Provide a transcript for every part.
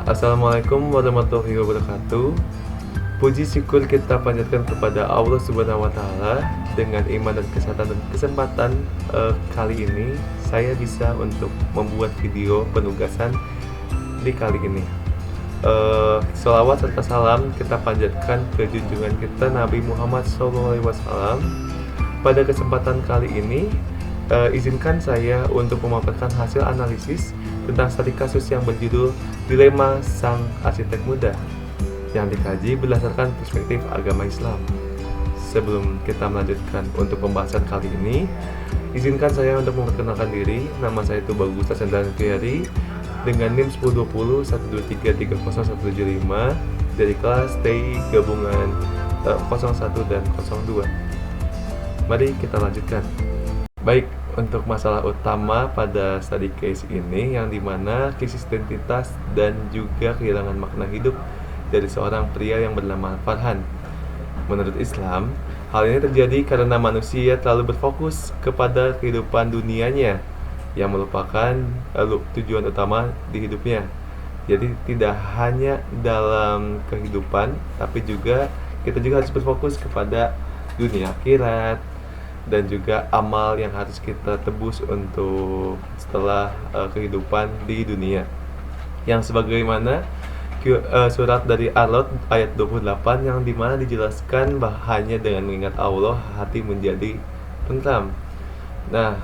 Assalamualaikum warahmatullahi wabarakatuh. Puji syukur kita panjatkan kepada Allah Subhanahu wa taala. Dengan iman dan kesehatan dan kesempatan kali ini saya bisa untuk membuat video penugasan di kali ini. Sholawat serta salam kita panjatkan ke junjungan kita Nabi Muhammad SAW. Pada kesempatan kali ini izinkan saya untuk memaparkan hasil analisis tentang studi kasus yang berjudul Dilema Sang Arsitek Muda yang dikaji berdasarkan perspektif agama Islam. Sebelum kita melanjutkan untuk pembahasan kali ini, izinkan saya untuk memperkenalkan diri. Nama saya itu Bagus Tasendran Kiyari dengan NIM 1020 123300175 dari kelas TI gabungan 01 dan 02. Mari kita lanjutkan. Baik, untuk masalah utama pada study case ini yang dimana krisis identitas dan juga kehilangan makna hidup dari seorang pria yang bernama Farhan. Menurut Islam, hal ini terjadi karena manusia terlalu berfokus kepada kehidupan dunianya yang melupakan tujuan utama di hidupnya. Jadi tidak hanya dalam kehidupan, tapi juga kita juga harus berfokus kepada dunia akhirat dan juga amal yang harus kita tebus untuk setelah kehidupan di dunia. Yang sebagaimana surat dari Al-Lot ayat 28 yang dimana dijelaskan bahwa hanya dengan mengingat Allah hati menjadi tentram. Nah,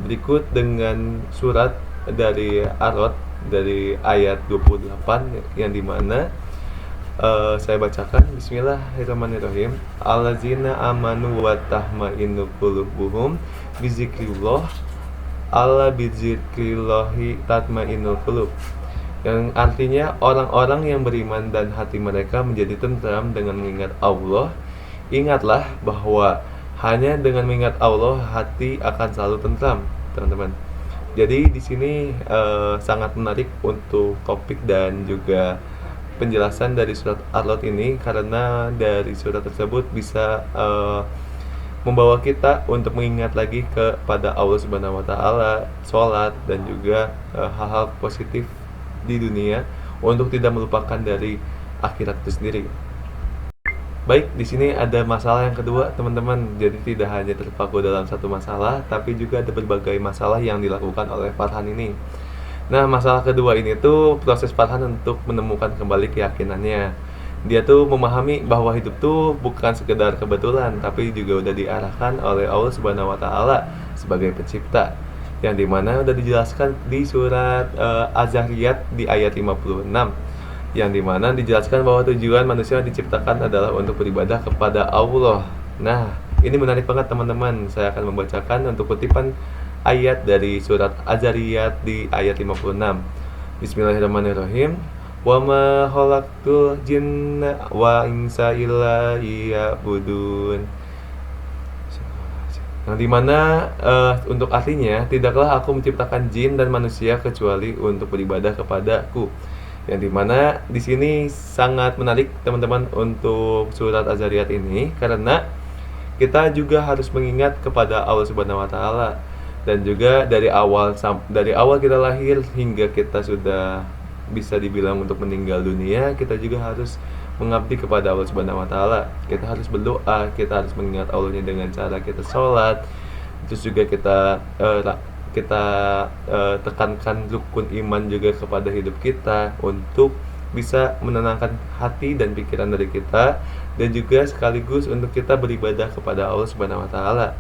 berikut dengan surat dari Al-Lot dari ayat 28 yang dimana saya bacakan. Bismillahirrahmanirrahim. Allazina amanu wa tahmainu qulubuhum bizikrillah. Alla bizikrillahi tatmainul qulub. Yang artinya orang-orang yang beriman dan hati mereka menjadi tentram dengan mengingat Allah. Ingatlah bahwa hanya dengan mengingat Allah hati akan selalu tentram, teman-teman. Jadi di sini sangat menarik untuk topik dan juga penjelasan dari surat Al-Lot ini, karena dari surat tersebut bisa membawa kita untuk mengingat lagi kepada Allah Subhanahu wa taala, sholat dan juga hal-hal positif di dunia untuk tidak melupakan dari akhirat itu sendiri. Baik, di sini ada masalah yang kedua, teman-teman. Jadi tidak hanya terpaku dalam satu masalah, tapi juga ada berbagai masalah yang dilakukan oleh Farhan ini. Nah, masalah kedua ini tuh proses Farhan untuk menemukan kembali keyakinannya. Dia tuh memahami bahwa hidup tuh bukan sekedar kebetulan, tapi juga udah diarahkan oleh Allah Subhanahu wa taala sebagai pencipta. Yang dimana udah dijelaskan di surat Az-Zariyat di ayat 56. Yang dimana dijelaskan bahwa tujuan manusia diciptakan adalah untuk beribadah kepada Allah. Nah, ini menarik banget teman-teman. Saya akan membacakan untuk kutipan ayat dari surat Az-Zariyat di ayat 56. Bismillahirrahmanirrahim. Wa ma khalaqtul jinna wa insa illa liya'budun. Yang dimana untuk artinya, tidaklah aku menciptakan jin dan manusia kecuali untuk beribadah kepadaku. Yang dimana di sini sangat menarik teman-teman untuk surat Az-Zariyat ini, karena kita juga harus mengingat kepada Allah Subhanahu wa taala. Dan juga dari awal kita lahir hingga kita sudah bisa dibilang untuk meninggal dunia, kita juga harus mengabdi kepada Allah Subhanahu wa taala. Kita harus berdoa, kita harus mengingat Allahnya dengan cara kita sholat. Terus juga kita tekankan rukun iman juga kepada hidup kita untuk bisa menenangkan hati dan pikiran dari kita, dan juga sekaligus untuk kita beribadah kepada Allah Subhanahu wa taala.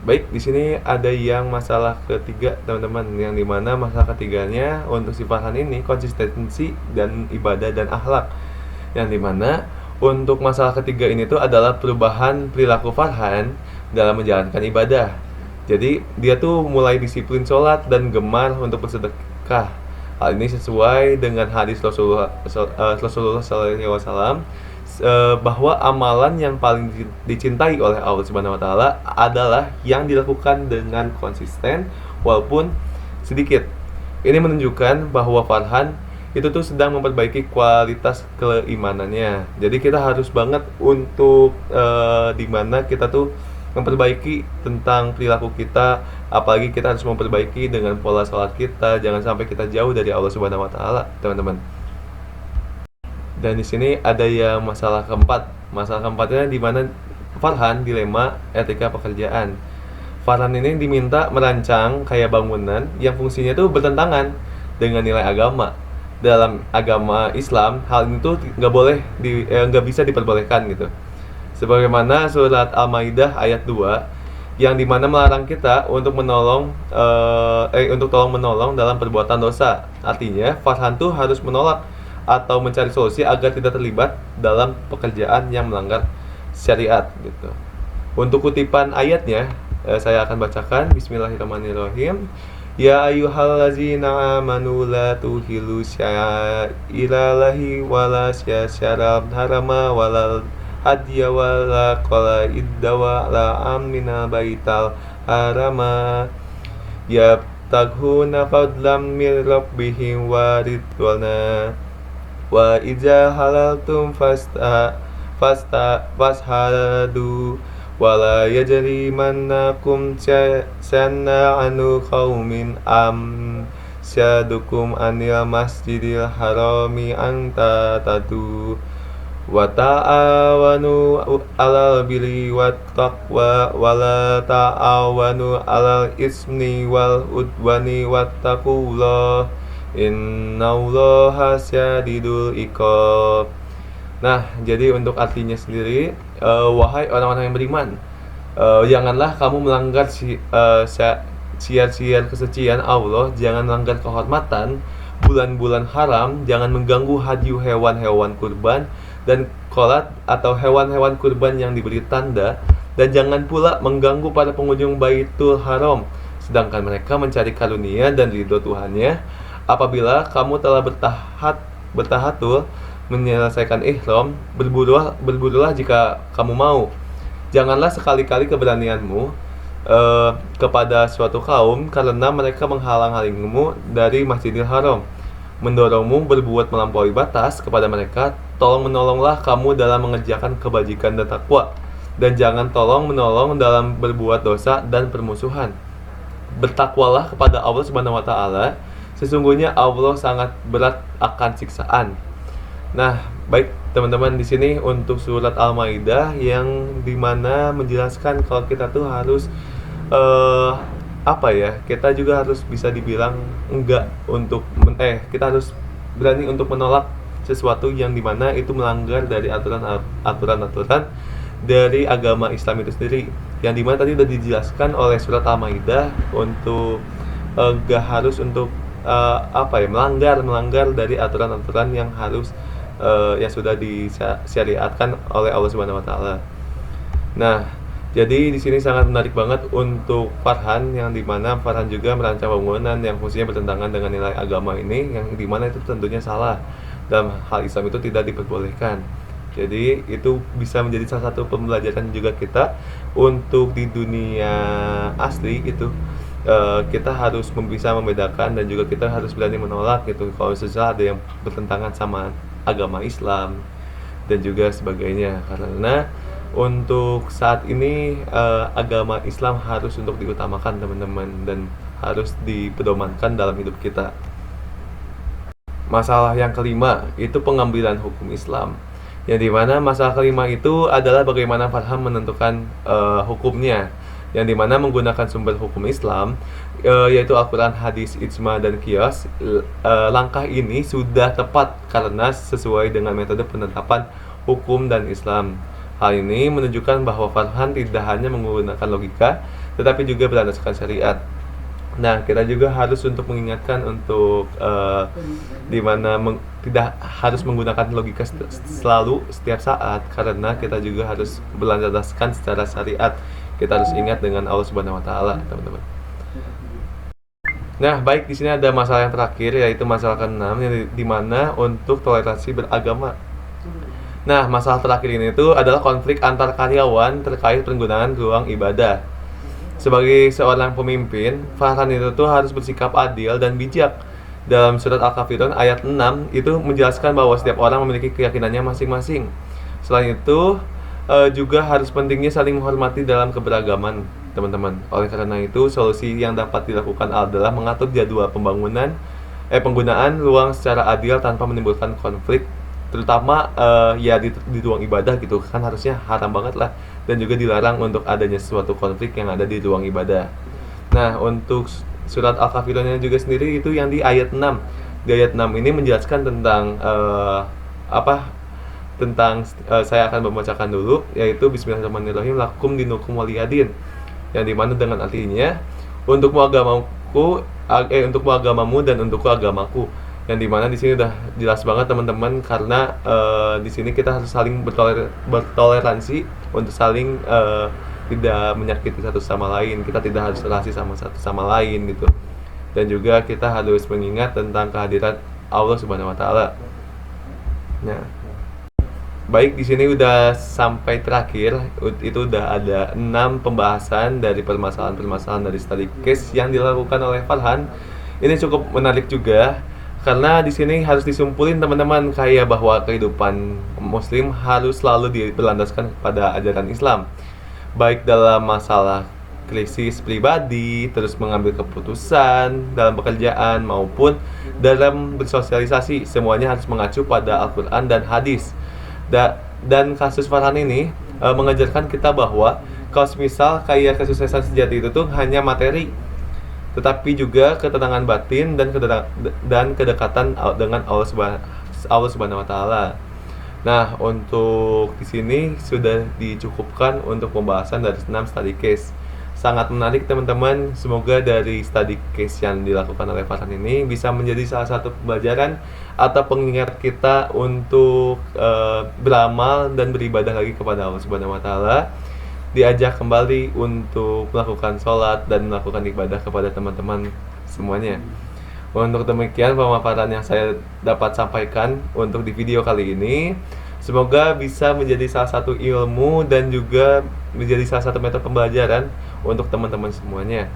Baik, di sini ada yang masalah ketiga, teman-teman, yang dimana masalah ketiganya untuk si Farhan ini konsistensi dan ibadah dan akhlak. Yang dimana untuk masalah ketiga ini tuh adalah perubahan perilaku Farhan dalam menjalankan ibadah. Jadi dia tuh mulai disiplin sholat dan gemar untuk bersedekah. Hal ini sesuai dengan hadis Rasulullah SAW, bahwa amalan yang paling dicintai oleh Allah Subhanahu wa taala adalah yang dilakukan dengan konsisten walaupun sedikit. Ini menunjukkan bahwa Farhan itu tuh sedang memperbaiki kualitas keimanannya. Jadi kita harus banget untuk dimana kita tuh memperbaiki tentang perilaku kita, apalagi kita harus memperbaiki dengan pola sholat kita, jangan sampai kita jauh dari Allah Subhanahu wa taala, teman-teman. Dan di sini ada yang masalah keempat. Masalah keempatnya di mana Farhan dilema etika pekerjaan. Farhan ini diminta merancang kayak bangunan yang fungsinya itu bertentangan dengan nilai agama. Dalam agama Islam, hal ini tuh nggak bisa diperbolehkan gitu. Sebagaimana surat Al-Maidah ayat 2 yang dimana melarang kita untuk untuk tolong menolong dalam perbuatan dosa. Artinya Farhan tuh harus menolak atau mencari solusi agar tidak terlibat dalam pekerjaan yang melanggar syariat gitu. Untuk kutipan ayatnya saya akan bacakan. Bismillahirrahmanirrahim. Ya ayyuhallazina amanu la tuhilu sya'irallahi wala sya'syaral harama walal hadiya wala qala iddawa la amina baital harama yabtaghuna fadlam min rabbihim wa ridwana wa idza halaltum fashadu wala yajrimannakum syana'anu qaumin syadukum anil masjidil harami anta tatu wa ta'awanu alal birri wat taqwa wala ta'awanu alal ismi wal udwani wattaqullah innallaha syadidul iqab. Nah, jadi untuk artinya sendiri, wahai orang-orang yang beriman, janganlah kamu melanggar siar-siar kesucian Allah, jangan melanggar kehormatan bulan-bulan haram, jangan mengganggu hadyu hewan-hewan kurban dan qolat atau hewan-hewan kurban yang diberi tanda, dan jangan pula mengganggu para pengunjung Baitul Haram, sedangkan mereka mencari karunia dan ridho Tuhannya. Apabila kamu telah bertahatul menyelesaikan ihram, berburulah jika kamu mau. Janganlah sekali-kali keberanianmu kepada suatu kaum karena mereka menghalang-halangimu dari Masjidil Haram, mendorongmu berbuat melampaui batas kepada mereka. Tolong menolonglah kamu dalam mengerjakan kebajikan dan takwa, dan jangan tolong menolong dalam berbuat dosa dan permusuhan. Bertakwalah kepada Allah Subhanahu wa taala. Sesungguhnya Allah sangat berat akan siksaan. Nah, baik teman-teman, di sini untuk surat Al-Maidah yang dimana menjelaskan kalau kita tuh harus kita juga harus bisa dibilang kita harus berani untuk menolak sesuatu yang dimana itu melanggar dari aturan-aturan dari agama Islam itu sendiri. Yang dimana tadi sudah dijelaskan oleh surat Al-Maidah untuk gak harus untuk melanggar dari aturan-aturan yang harus yang sudah disyariatkan oleh Allah Subhanahu wa taala. Nah, jadi di sini sangat menarik banget untuk Farhan, yang dimana Farhan juga merancang bangunan yang fungsinya bertentangan dengan nilai agama ini, yang dimana itu tentunya salah. Dalam hal Islam itu tidak diperbolehkan. Jadi itu bisa menjadi salah satu pembelajaran juga kita untuk di dunia asli gitu. Kita harus bisa membedakan dan juga kita harus berani menolak gitu kalau misalnya ada yang bertentangan sama agama Islam dan juga sebagainya. Karena untuk saat ini agama Islam harus untuk diutamakan teman-teman, dan harus dipedomankan dalam hidup kita. Masalah yang kelima itu pengambilan hukum Islam, yang dimana masalah kelima itu adalah bagaimana Farhan menentukan hukumnya, yang dimana menggunakan sumber hukum Islam yaitu Al-Quran, hadis, ijma, dan qiyas. Langkah ini sudah tepat karena sesuai dengan metode penetapan hukum dan Islam. Hal ini menunjukkan bahwa Farhan tidak hanya menggunakan logika tetapi juga berdasarkan syariat. Nah, kita juga harus untuk mengingatkan untuk dimana tidak harus menggunakan logika selalu setiap saat, karena kita juga harus berlandaskan secara syariat. Kita harus ingat dengan Allah Subhanahu wa taala, teman-teman. Nah, baik, di sini ada masalah yang terakhir, yaitu masalah ke-6, yang dimana untuk toleransi beragama. Nah, masalah terakhir ini itu adalah konflik antar karyawan terkait penggunaan ruang ibadah. Sebagai seorang pemimpin, Farhan itu tuh harus bersikap adil dan bijak. Dalam surat Al-Kafirun ayat 6 itu menjelaskan bahwa setiap orang memiliki keyakinannya masing-masing. Selain itu, juga harus pentingnya saling menghormati dalam keberagaman, teman-teman. Oleh karena itu, solusi yang dapat dilakukan adalah mengatur jadwal penggunaan ruang secara adil tanpa menimbulkan konflik, terutama ya di ruang ibadah gitu kan, harusnya haram banget lah, dan juga dilarang untuk adanya suatu konflik yang ada di ruang ibadah. Nah, untuk surat Al-Kafirun juga sendiri itu yang di ayat 6. Di ayat 6 ini menjelaskan tentang apa? Saya akan membacakan dulu, yaitu Bismillahirrahmanirrahim, lakum dinukum waliyadin. Yang dimana dengan artinya untukmu agamamu dan untukku agamaku. Yang dimana di sini udah jelas banget teman-teman, karena di sini kita harus saling bertoleransi untuk saling tidak menyakiti satu sama lain. Kita tidak harus relasi sama satu sama lain gitu. Dan juga kita harus mengingat tentang kehadiran Allah Subhanahu wa taala. Nah, baik, di sini udah sampai terakhir. Itu udah ada 6 pembahasan dari permasalahan-permasalahan dari study case yang dilakukan oleh Farhan. Ini cukup menarik juga karena di sini harus disimpulin teman-teman, kayak bahwa kehidupan muslim harus selalu berlandaskan pada ajaran Islam. Baik dalam masalah krisis pribadi, terus mengambil keputusan dalam pekerjaan maupun dalam bersosialisasi, semuanya harus mengacu pada Al-Qur'an dan hadis. Dan kasus Farhan ini mengajarkan kita bahwa kalau misal kayak kesuksesan sejati itu tuh hanya materi, tetapi juga ketenangan batin dan kedekatan dengan Allah Subhanahu wa taala. Nah, untuk di sini sudah dicukupkan untuk pembahasan dari 6 study case. Sangat menarik teman-teman. Semoga dari study case yang dilakukan oleh Farhan ini bisa menjadi salah satu pembelajaran atau pengingat kita untuk beramal dan beribadah lagi kepada Allah Subhanahu wa taala. Diajak kembali untuk melakukan sholat dan melakukan ibadah kepada teman-teman semuanya. Untuk demikian pemaparan yang saya dapat sampaikan untuk di video kali ini. Semoga bisa menjadi salah satu ilmu dan juga menjadi salah satu metode pembelajaran untuk teman-teman semuanya.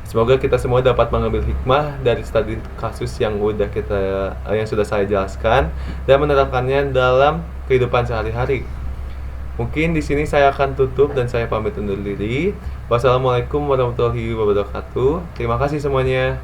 Semoga kita semua dapat mengambil hikmah dari studi kasus yang sudah saya jelaskan dan menerapkannya dalam kehidupan sehari-hari. Mungkin di sini saya akan tutup dan saya pamit undur diri. Wassalamualaikum warahmatullahi wabarakatuh. Terima kasih semuanya.